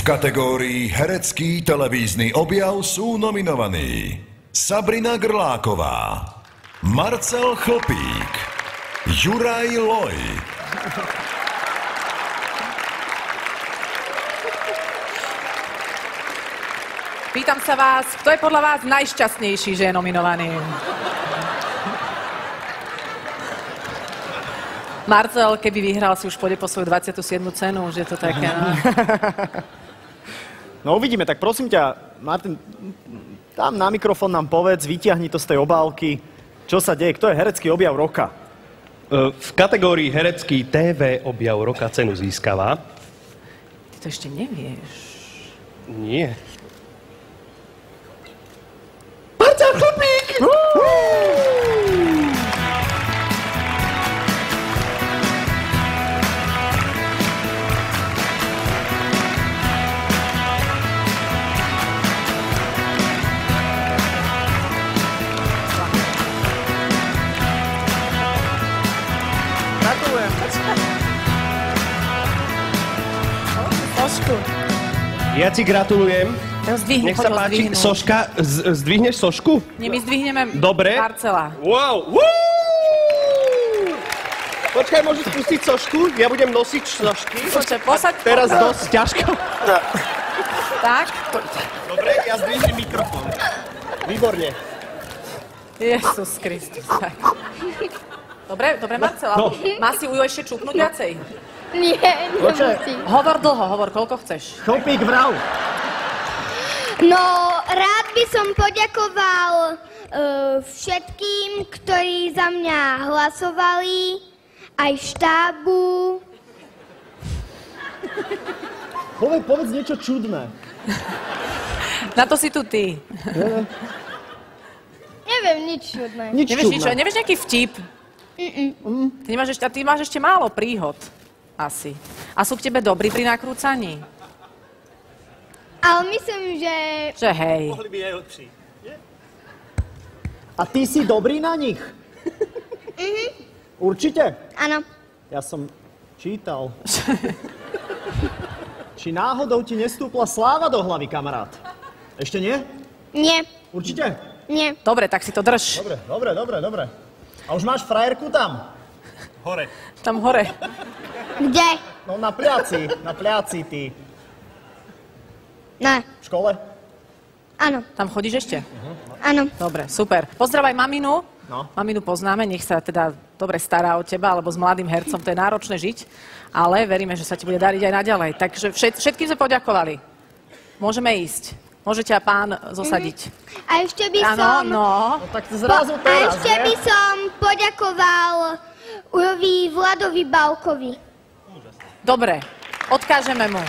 kategórii herecký televízny objav sú nominovaní Sabrina Grláková, Marcel Chlpík, Juraj Loj, Pýtam sa vás, kto je podľa vás najšťastnejší, že je nominovaný? Marcel, keby vyhral, si už pôjde po svoju 27. cenu, už je to také, no. No uvidíme, tak prosím ťa, Martin, tam na mikrofón nám povedz, vyťahni to z tej obálky, čo sa deje, kto je herecký objav roka? V kategórii herecký TV objav roka cenu získava. Ty to ešte nevieš. Nie. Marcel Chlpík! Gratulujem. Sošku. Ja ti gratulujem. Zdvihni, Nech sa poď ho páči. zdvihnúť. Soška, zdvihneš sošku? Nie, my zdvihneme Dobre. Marcela. Wow. Počkaj, môžeš spustiť sošku? Ja budem nosiť sošky. Počkaj, posaď. Teraz dosť ťažko. Tak? Dobre, ja zdvihnem mikrofón. Výborne. Jezus Kristus, tak. Dobre, Marcel, no. Má si Ujo ešte čupnúť viacej? Nie, nemusím. Hovor dlho, koľko chceš. Chlpík, vrav. No, rád by som poďakoval všetkým, ktorí za mňa hlasovali, aj štábu. Povedz niečo čudné. Na to si tu ty. Neviem, nič čudné. Nevieš nič, nevieš nejaký vtip? Ty máš ešte málo príhod. Asi. A sú k tebe dobrí pri nakrúcaní? Ale myslím, že... Že hej. Mohli by aj lepší. A ty si dobrý na nich? Určite? Áno. Ja som čítal. Či náhodou ti nestúpla sláva do hlavy, kamarát? Ešte nie? Nie. Určite? Nie. Dobre, tak si to drž. Dobre. A už máš frajerku tam? Hore. Tam hore. Kde? No na pľaci ty. Ne. V škole? Áno. Tam chodíš ešte? Áno. Dobre, super. Pozdravaj maminu. No. Maminu poznáme, nech sa teda dobre stará o teba, lebo s mladým hercom to je náročné žiť. Ale veríme, že sa ti bude dariť aj naďalej. Takže všetkým sme poďakovali. Môžeme ísť. Môžete pán zosadiť. A ešte by Áno, som... no. No tak zrazu A teraz, ešte by som poďakoval Ujovi Vladovi Balkovi. Dobre, odkážeme mu.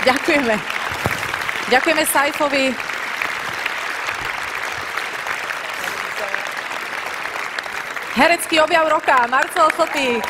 Ďakujeme. Ďakujeme Saifovi. Herecký objav roka, Marcel Chlpík.